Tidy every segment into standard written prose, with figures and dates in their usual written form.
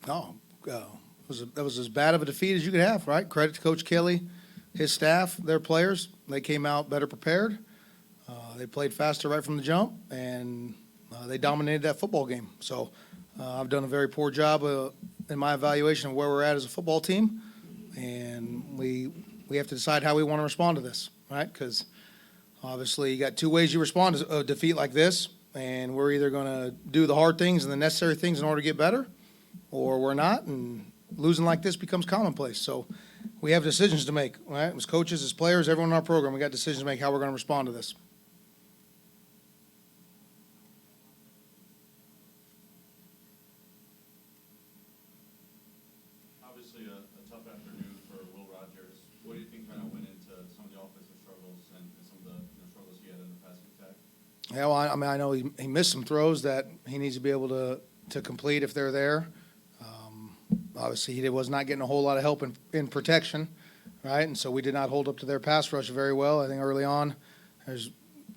No, that was as bad of a defeat as you could have, right? Credit to Coach Kelly, his staff, their players. They came out better prepared. They played faster right from the jump, and they dominated that football game. So I've done a very poor job in my evaluation of where we're at as a football team, and we have to decide how we want to respond to this, right? Because obviously you got two ways you respond to a defeat like this, and we're either going to do the hard things and the necessary things in order to get better, or we're not, and losing like this becomes commonplace. So we have decisions to make, right? As coaches, as players, everyone in our program, we got decisions to make how we're going to respond to this. Obviously, a tough afternoon for Will Rogers. What do you think kind of went into some of the offensive struggles and some of the struggles he had in the passing attack? Yeah, well, I mean, I know he missed some throws that he needs to be able to complete if they're there. Obviously, he was not getting a whole lot of help in protection, right? And so we did not hold up to their pass rush very well. I think early on, there's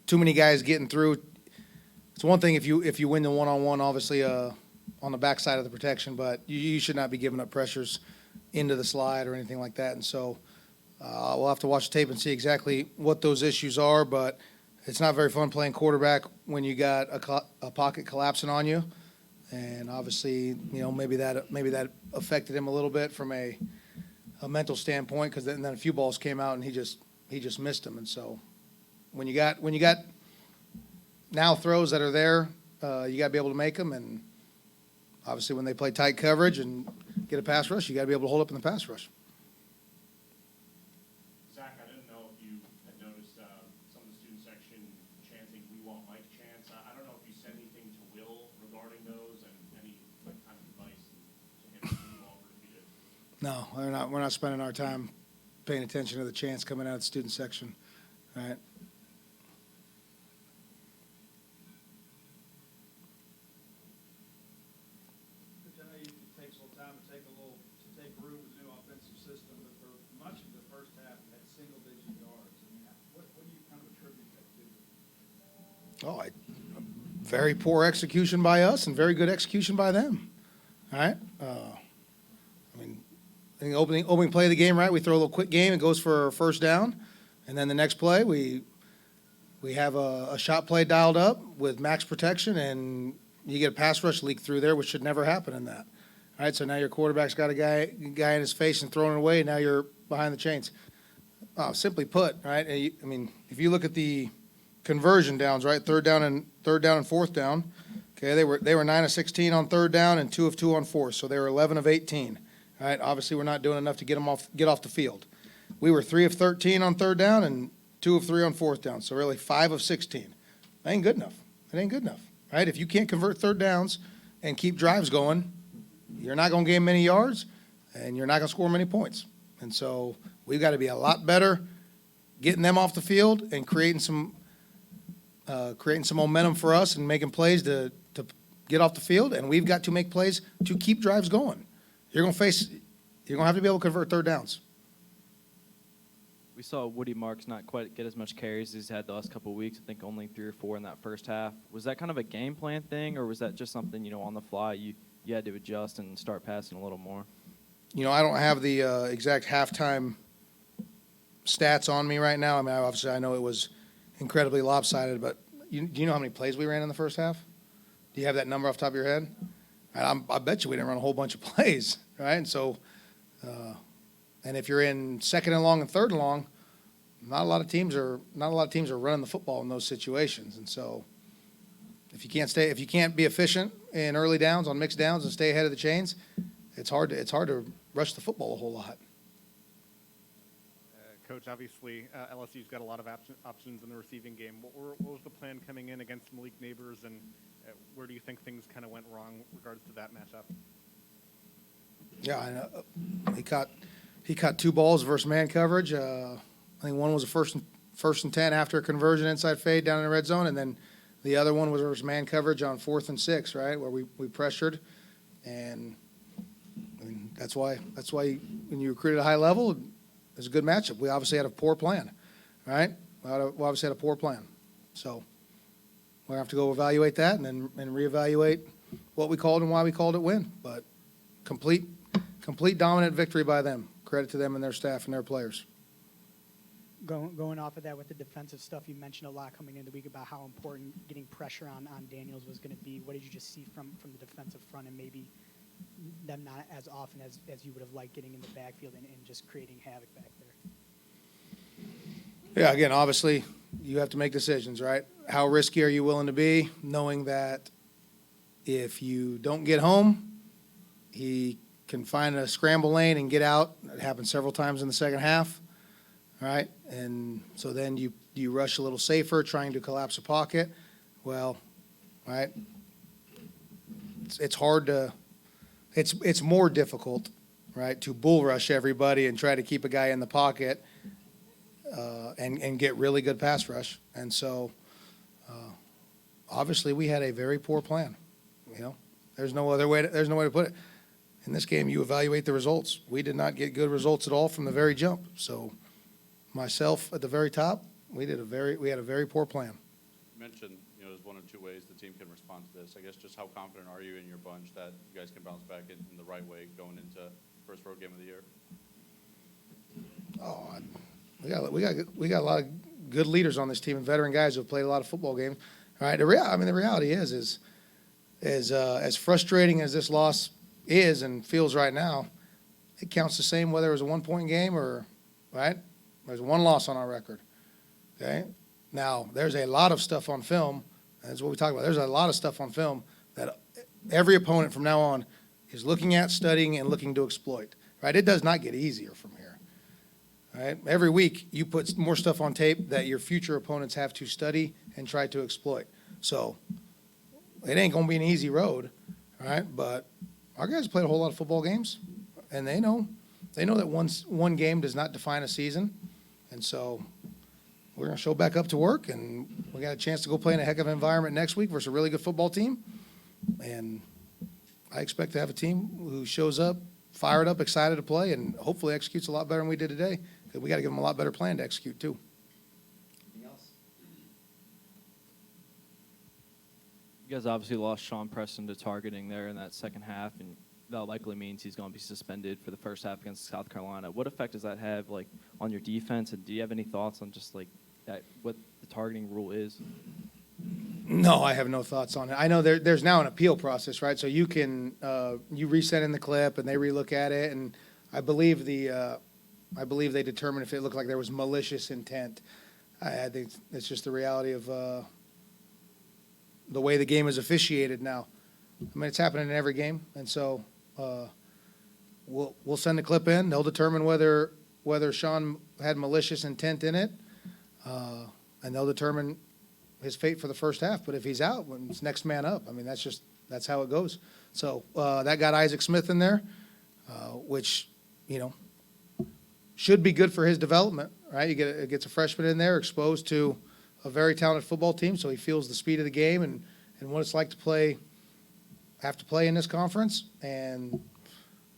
too many guys getting through. It's one thing if you win the one-on-one, obviously, on the backside of the protection, but you should not be giving up pressures into the slide or anything like that. And so we'll have to watch the tape and see exactly what those issues are, but it's not very fun playing quarterback when you got a pocket collapsing on you. And obviously, maybe that affected him a little bit from a mental standpoint, because then a few balls came out and he just missed them. And so when you got now throws that are there, you got to be able to make them. And obviously, when they play tight coverage and get a pass rush, you got to be able to hold up in the pass rush. Zach, I didn't know if you had noticed some of the student section chanting "We want Mike" chants. I don't know if you said anything to Will regarding those and any kind of advice to him any longer if you did. No, we're not spending our time paying attention to the chants coming out of the student section, right? Which I know it takes a little time to take root with the new offensive system, but for much of the first half, you had single-digit yards. I mean, what do you kind of attribute that to? Very poor execution by us and very good execution by them. All right. I think opening play of the game, right? We throw a little quick game. It goes for a first down, and then the next play we have a shot play dialed up with max protection, and you get a pass rush leak through there, which should never happen in that. All right. So now your quarterback's got a guy in his face and throwing it away. And now you're behind the chains. Simply put, right? I mean, if you look at the conversion downs, right? Third down and fourth down. Okay, they were 9 of 16 on third down and 2 of 2 on fourth, so they were 11 of 18. All right, obviously we're not doing enough to get off the field. We were 3 of 13 on third down and 2 of 3 on fourth down, so really 5 of 16. That ain't good enough. It ain't good enough, right? If you can't convert third downs and keep drives going, you're not going to gain many yards, and you're not going to score many points. And so we've got to be a lot better getting them off the field and creating some momentum for us and making plays to get off the field, and we've got to make plays to keep drives going. You're going to have to be able to convert third downs. We saw Woody Marks not quite get as much carries as he's had the last couple of weeks. I think only 3 or 4 in that first half. Was that kind of a game plan thing, or was that just something, on the fly you had to adjust and start passing a little more? I don't have the exact halftime stats on me right now. I mean, obviously I know it was incredibly lopsided, but do you know how many plays we ran in the first half? Do you have that number off the top of your head? I bet you we didn't run a whole bunch of plays, right? And so, and if you're in second and long and third and long, not a lot of teams are running the football in those situations. And so, if you can't be efficient in early downs on mixed downs and stay ahead of the chains, it's hard to rush the football a whole lot. Coach, obviously LSU's got a lot of options in the receiving game. What was the plan coming in against Malik Neighbors, and where do you think things kind of went wrong in regards to that matchup? Yeah, I know. He caught 2 balls versus man coverage. I think one was a first and 10 after a conversion inside fade down in the red zone, and then the other one was versus man coverage on 4th and 6, right, where we pressured, and I mean, that's why when you recruit at a high level, it's a good matchup. We obviously had a poor plan, right? We obviously had a poor plan. So we'll have to go evaluate that and reevaluate what we called and why we called it win. But complete dominant victory by them. Credit to them and their staff and their players. Going off of that with the defensive stuff, you mentioned a lot coming into the week about how important getting pressure on Daniels was going to be. What did you just see from the defensive front, and maybe them not as often as you would have liked getting in the backfield and just creating havoc back there? Yeah, again, obviously, you have to make decisions, right? How risky are you willing to be, knowing that if you don't get home, he can find a scramble lane and get out. It happened several times in the second half, all right? And so then you rush a little safer, trying to collapse a pocket. Well, right, it's hard to – it's more difficult, right, to bull rush everybody and try to keep a guy in the pocket and get really good pass rush. And so, obviously, we had a very poor plan. You know, there's no way to put it. In this game, you evaluate the results. We did not get good results at all from the very jump. So, myself at the very top, we had a very poor plan. You mentioned, there's one or two ways the team can respond to this. I guess just how confident are you in your bunch that you guys can bounce back in the right way going into first road game of the year? Oh, we got a lot of good leaders on this team and veteran guys who have played a lot of football games. All right, the reality is as frustrating as this loss is and feels right now, it counts the same whether it was a 1-point game or, right? There's one loss on our record. Okay? Now, there's a lot of stuff on film, and that's what we talk about. There's a lot of stuff on film that every opponent from now on is looking at, studying, and looking to exploit. Right? It does not get easier from here. Right? Every week, you put more stuff on tape that your future opponents have to study and try to exploit. So, it ain't going to be an easy road, right? But our guys played a whole lot of football games, and they know that one game does not define a season. And so we're going to show back up to work, and we got a chance to go play in a heck of an environment next week versus a really good football team. And I expect to have a team who shows up, fired up, excited to play, and hopefully executes a lot better than we did today, because we got to give them a lot better plan to execute too. Anything else? You guys obviously lost Sean Preston to targeting there in that second half, and that likely means he's going to be suspended for the first half against South Carolina. What effect does that have, like, on your defense? And do you have any thoughts on just like that, what the targeting rule is? No, I have no thoughts on it. I know there's now an appeal process, right? So you can you resend in the clip and they relook at it, and I believe they determined if it looked like there was malicious intent. I think it's just the reality of the way the game is officiated now. I mean, it's happening in every game, and so we'll send the clip in. They'll determine whether Sean had malicious intent in it, and they'll determine his fate for the first half. But if he's out, when it's next man up. I mean, that's how it goes. So that got Isaac Smith in there, which should be good for his development, right? It gets a freshman in there exposed to a very talented football team, so he feels the speed of the game and what it's like to have to play in this conference. And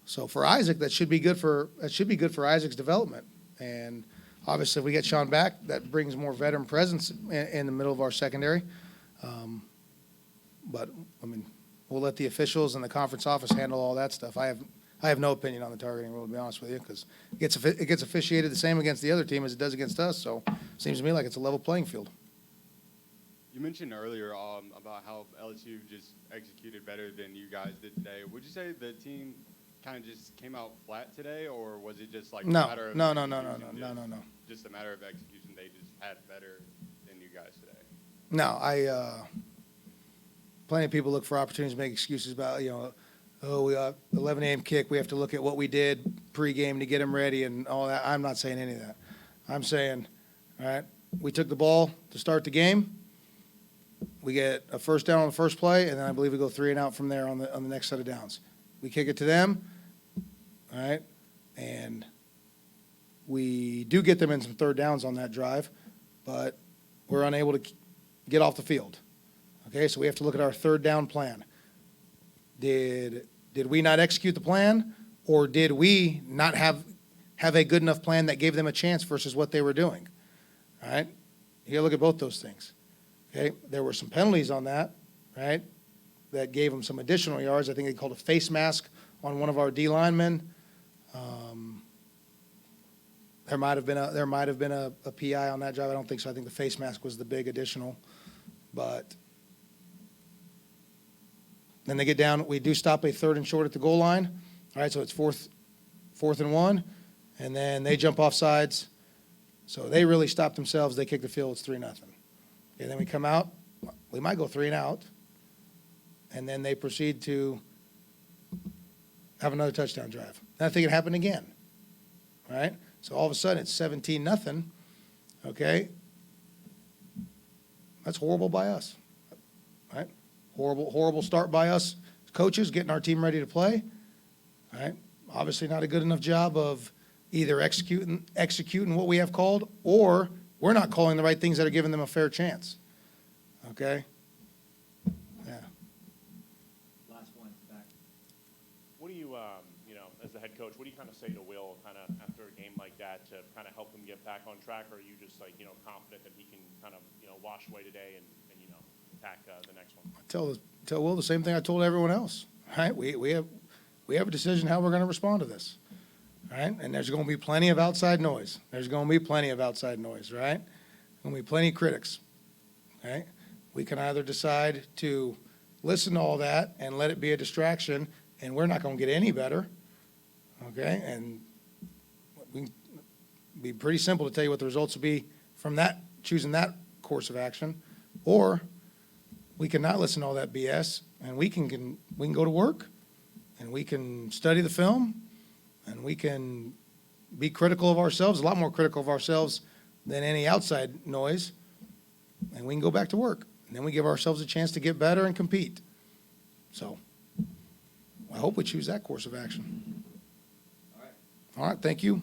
so for Isaac, that should be good for Isaac's development. And obviously, if we get Sean back, that brings more veteran presence in the middle of our secondary. But I mean, we'll let the officials and the conference office handle all that stuff. I have no opinion on the targeting rule, to be honest with you, because it gets officiated the same against the other team as it does against us. So it seems to me like it's a level playing field. You mentioned earlier about how LSU just executed better than you guys did today. Would you say the team kind of just came out flat today, or was it just like No, a matter of no. just a matter of execution? They just had better than you guys today. No, plenty of people look for opportunities to make excuses about, we got 11 a.m. kick. We have to look at what we did pregame to get them ready and all that. I'm not saying any of that. I'm saying, all right, we took the ball to start the game. We get a first down on the first play, and then I believe we go 3 and out from there on the next set of downs. We kick it to them, all right, and we do get them in some third downs on that drive, but we're unable to get off the field. Okay, so we have to look at our third down plan. Did we not execute the plan, or did we not have a good enough plan that gave them a chance versus what they were doing? All right, you gotta look at both those things. Okay, there were some penalties on that, right, that gave them some additional yards. I think they called a face mask on one of our D linemen. There might have been a PI on that drive. I don't think so. I think the face mask was the big additional. But then they get down. We do stop a 3rd and short at the goal line. All right, so it's fourth and 1. And then they jump off sides. So they really stop themselves. They kick the field. It's 3-0. And then we come out. We might go 3 and out. And then they proceed to have another touchdown drive. And I think it happened again. All right? So all of a sudden it's 17-0. Okay? That's horrible by us. Right? Horrible start by us coaches getting our team ready to play. All right? Obviously not a good enough job of either executing what we have called, or we're not calling the right things that are giving them a fair chance. Okay? Yeah. Last one, back. What do you, as the head coach, what do you kind of say to Will kind of after a game like that to kind of help him get back on track? Or are you just like, confident that he can kind of, wash away today and attack the next one? Tell Will the same thing I told everyone else. All right? We have a decision how we're going to respond to this. All right? And there's going to be plenty of outside noise. There's going to be plenty of outside noise, right? There's going to be plenty of critics. All right? We can either decide to listen to all that and let it be a distraction, and we're not going to get any better. Okay? And we can be pretty simple to tell you what the results will be from that, choosing that course of action. Or we can not listen to all that BS, and we can go to work, and we can study the film, and we can be critical of ourselves, a lot more critical of ourselves than any outside noise, and we can go back to work. And then we give ourselves a chance to get better and compete. So I hope we choose that course of action. All right. All right, thank you.